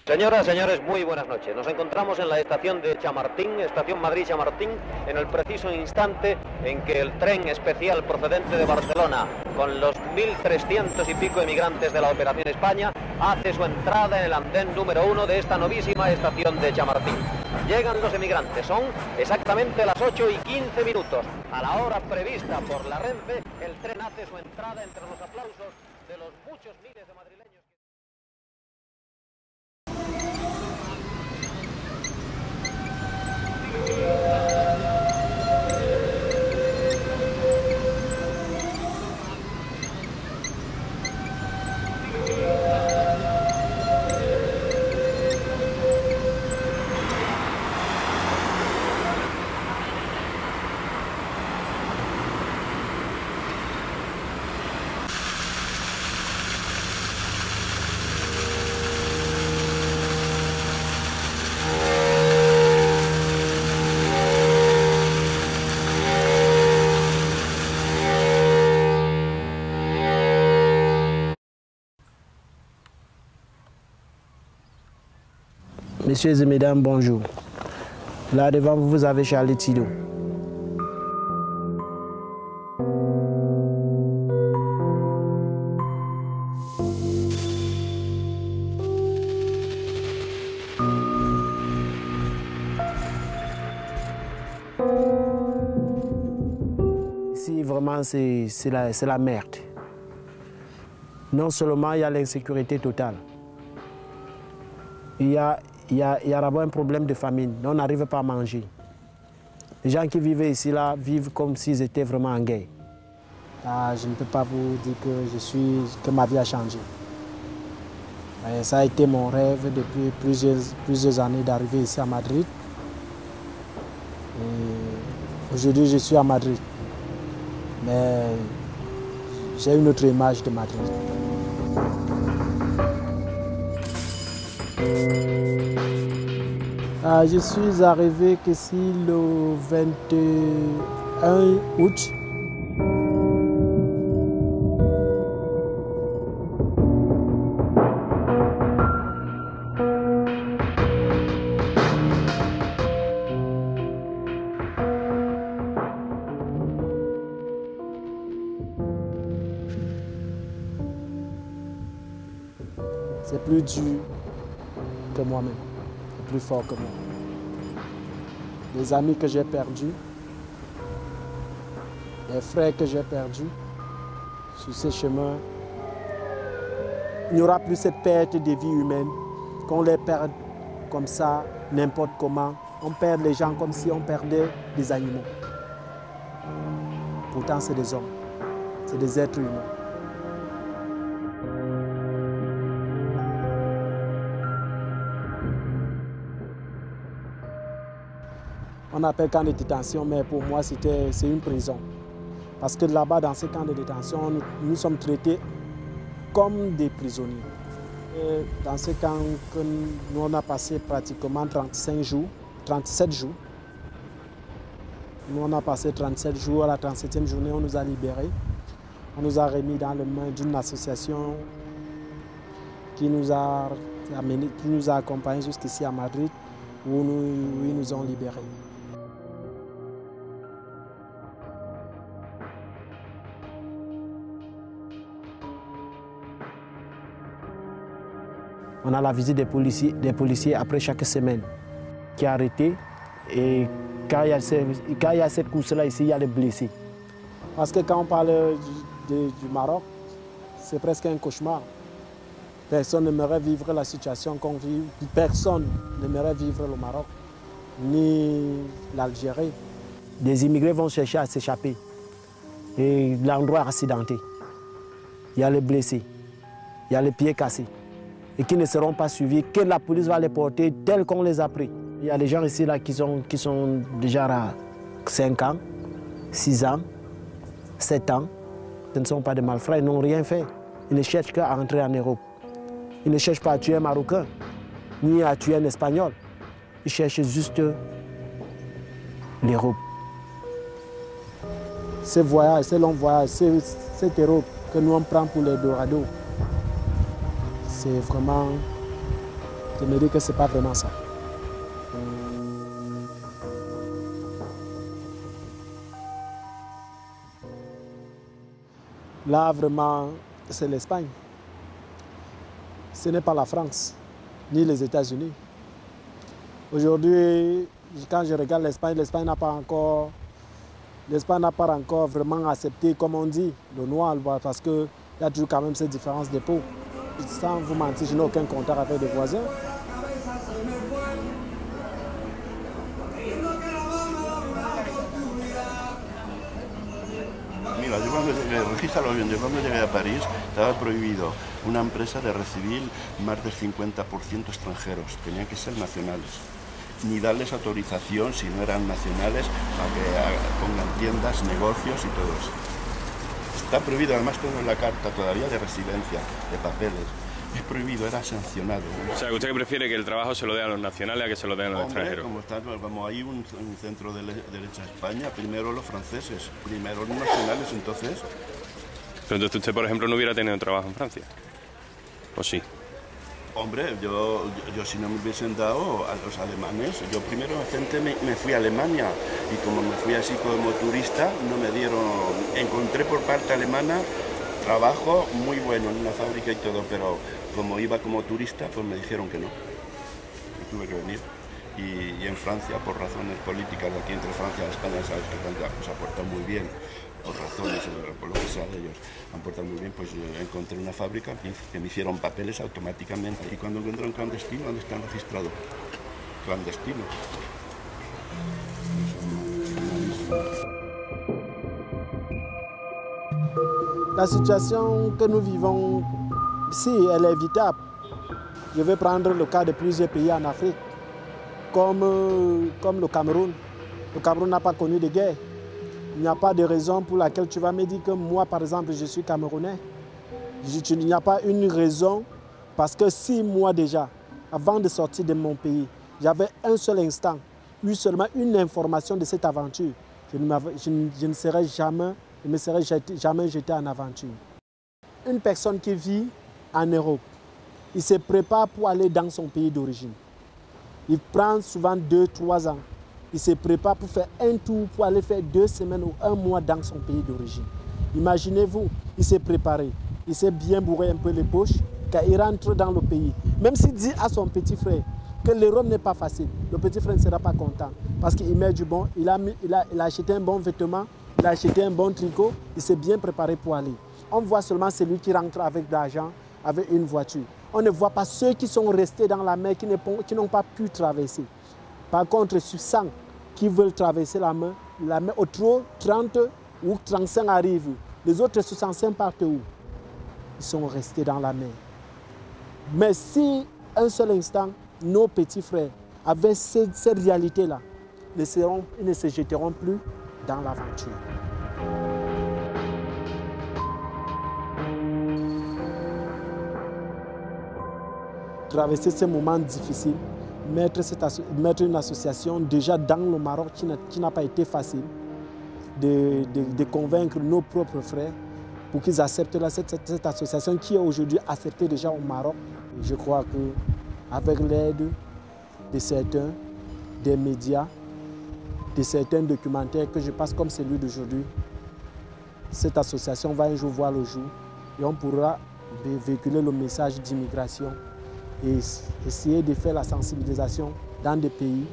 Señoras, señores, muy buenas noches. Nos encontramos en la estación de Chamartín, estación Madrid-Chamartín, en el preciso instante en que el tren especial procedente de Barcelona, con los 1.300 y pico emigrantes de la Operación España, hace su entrada en el andén número 1 de esta novísima estación de Chamartín. Llegan los emigrantes, son exactamente las 8:15. A la hora prevista por la Renfe, el tren hace su entrada entre los aplausos de los muchos miles de madrileños. Messieurs et mesdames, bonjour. Là devant vous, vous avez Charlie Thido. Ici, vraiment, c'est la merde. Non seulement il y a l'insécurité totale, il y a d'abord un problème de famine, on n'arrive pas à manger. Les gens qui vivaient ici là vivent comme s'ils étaient vraiment en guerre. Je ne peux pas vous dire que ma vie a changé. Ça a été mon rêve depuis plusieurs années d'arriver ici à Madrid. Aujourd'hui je suis à Madrid, mais j'ai une autre image de Madrid. Je suis arrivé ici le 21 août. C'est plus dur que moi-même, plus fort que moi. Les amis que j'ai perdus, les frères que j'ai perdus, sur ce chemin, il n'y aura plus cette perte de vie humaine, qu'on les perde comme ça, n'importe comment. On perd les gens comme si on perdait des animaux. Pourtant, c'est des hommes, c'est des êtres humains. On appelle camp de détention, mais pour moi, c'est une prison. Parce que là-bas, dans ces camps de détention, nous sommes traités comme des prisonniers. Et dans ces camps, nous on a passé pratiquement 37 jours. Nous, on a passé 37 jours. À la 37e journée, on nous a libérés. On nous a remis dans les mains d'une association qui nous a accompagnés jusqu'ici à Madrid, où ils nous ont libérés. On a la visite des policiers après chaque semaine qui est arrêté. Et quand il y a cette course-là ici, il y a les blessés. Parce que quand on parle du Maroc, c'est presque un cauchemar. Personne n'aimerait vivre la situation qu'on vit. Personne n'aimerait vivre le Maroc, ni l'Algérie. Des immigrés vont chercher à s'échapper. Et l'endroit est accidenté. Il y a les blessés, il y a les pieds cassés. Et qui ne seront pas suivis, que la police va les porter tels qu'on les a pris. Il y a des gens ici là, qui sont déjà à 5 ans, 6 ans, 7 ans. Ce ne sont pas des malfrats, ils n'ont rien fait. Ils ne cherchent qu'à entrer en Europe. Ils ne cherchent pas à tuer un Marocain, ni à tuer un Espagnol. Ils cherchent juste l'Europe. Ce voyage, ce long voyage, cette Europe que nous on prend pour les Dorado, c'est vraiment Je me dis que ce n'est pas vraiment ça. Là, vraiment, c'est l'Espagne. Ce n'est pas la France, ni les États-Unis. Aujourd'hui, quand je regarde l'Espagne, l'Espagne n'a pas encore vraiment accepté, comme on dit, le noir, parce qu'il y a toujours quand même cette différence de peau. Sans vous mentir, je n'ai aucun contact avec des voisins. Mira, regístralo bien, yo cuando llegué a París estaba prohibido una empresa de recibir más del 50% extranjeros, tenían que ser nacionales, ni darles autorización si no eran nacionales para que pongan tiendas, negocios y todo eso. Está prohibido, además tengo la carta todavía de residencia, de papeles. Es prohibido, era sancionado. O sea, ¿usted prefiere que el trabajo se lo dé a los nacionales a que se lo den a los extranjeros? Como hay un centro de derecha en España, primero los franceses, primero los nacionales, entonces... Pero entonces usted, por ejemplo, no hubiera tenido trabajo en Francia, ¿o sí? Hombre, yo si no me hubiesen dado a los alemanes, yo primero me fui a Alemania y como me fui así como turista, no me dieron... Encontré por parte alemana trabajo muy bueno en una fábrica y todo, pero como iba como turista, pues me dijeron que no. Yo tuve que venir. Y en Francia, por razones políticas, aquí entre Francia y España, sabes que Francia se ha portado muy bien, por razones, por lo que sea de ellos, han portado muy bien, pues encontré una fábrica que me hicieron papeles automáticamente. Y cuando encuentro un clandestino, ¿dónde están registrados? Clandestino. La situation que nous vivons ici, elle est évitable. Je vais prendre le cas de plusieurs pays en Afrique, comme le Cameroun. Le Cameroun n'a pas connu de guerre. Il n'y a pas de raison pour laquelle tu vas me dire que moi, par exemple, je suis Camerounais. Il n'y a pas une raison, parce que si moi déjà, avant de sortir de mon pays, j'avais un seul instant, eu seulement une information de cette aventure, je ne serais jamais... Il ne me serait jamais jeté en aventure. Une personne qui vit en Europe, il se prépare pour aller dans son pays d'origine. Il prend souvent 2-3 ans. Il se prépare pour faire un tour, pour aller faire 2 semaines ou 1 mois dans son pays d'origine. Imaginez-vous, il s'est préparé, il s'est bien bourré un peu les poches, quand il rentre dans le pays. Même s'il dit à son petit frère que l'Europe n'est pas facile, le petit frère ne sera pas content. Parce qu'il met du bon, il a acheté un bon vêtement, il a acheté un bon tricot, il s'est bien préparé pour aller. On voit seulement celui qui rentre avec de l'argent, avec une voiture. On ne voit pas ceux qui sont restés dans la mer, qui n'ont pas pu traverser. Par contre, sur 100 qui veulent traverser la mer au trop 30 ou 35 arrivent. Les autres 65 partent où? Ils sont restés dans la mer. Mais si, un seul instant, nos petits frères avaient cette réalité-là, ils ne se jetteront plus dans l'aventure. Traverser ces moments difficiles, mettre une association déjà dans le Maroc qui n'a pas été facile, de convaincre nos propres frères pour qu'ils acceptent cette association qui est aujourd'hui acceptée déjà au Maroc. Et je crois qu'avec l'aide de certains, des médias, de certains documentaires que je passe comme celui d'aujourd'hui, cette association va un jour voir le jour et on pourra véhiculer le message d'immigration et essayer de faire la sensibilisation dans des pays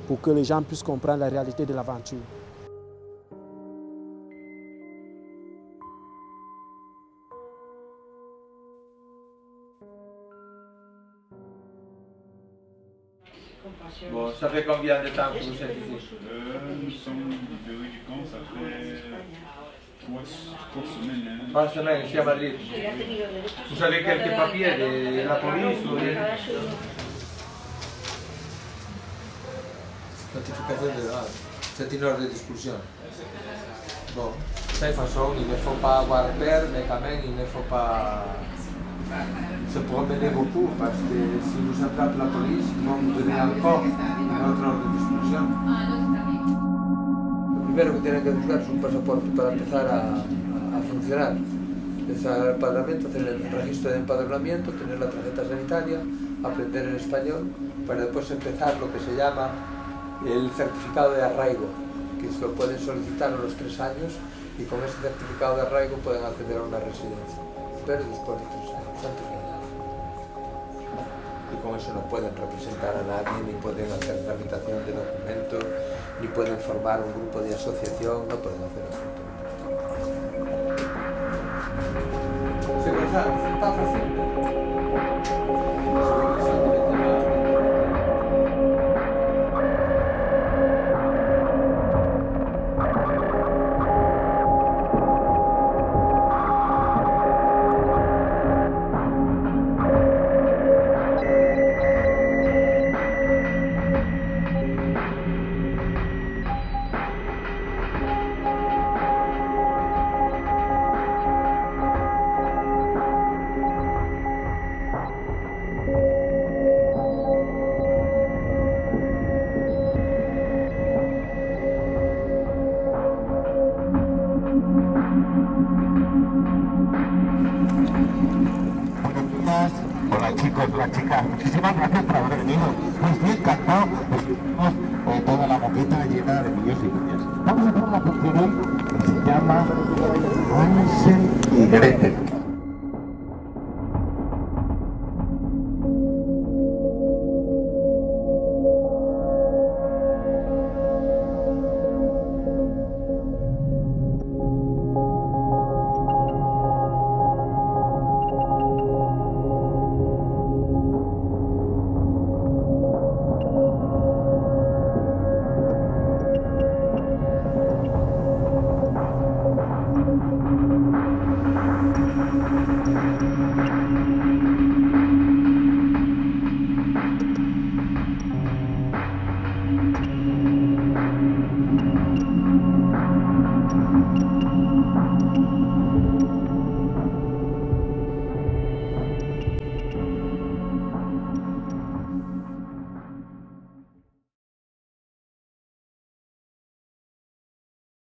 pour que les gens puissent comprendre la réalité de l'aventure. Bon, ça fait combien de temps que vous êtes ici? Nous sommes bureau du camp, ça fait 3 semaines. 3 semaines ici à Madrid. Vous avez quelques papiers de la police ou de... Notification de l'ordre. C'est une ordre d'expulsion. Bon, de toute façon, il ne faut pas avoir peur, mais quand même, il ne faut pas se promener beaucoup, parce que si vous attrape la police, ils vont vous donner encore une autre ordre d'expulsion. Lo primero que tienen que buscar es un pasaporte para empezar a funcionar. Empezar el empadronamiento, hacer el registro de empadronamiento, tener la tarjeta sanitaria, aprender el español, para después empezar lo que se llama el certificado de arraigo, que se lo pueden solicitar a los 3 años y con ese certificado de arraigo pueden acceder a una residencia, pero después de 3 años, antes no. Y con eso no pueden representar a nadie, ni pueden hacer tramitación de documentos, ni pueden formar un grupo de asociación, no pueden hacer absolutamente nada. ¿Se está fácil? Hola chicos, hola chicas, muchísimas gracias por haber venido. Estoy encantado, tenemos toda la moqueta llena de niños y niñas. Vamos a hacer una función hoy que se llama Hansel y Gretel.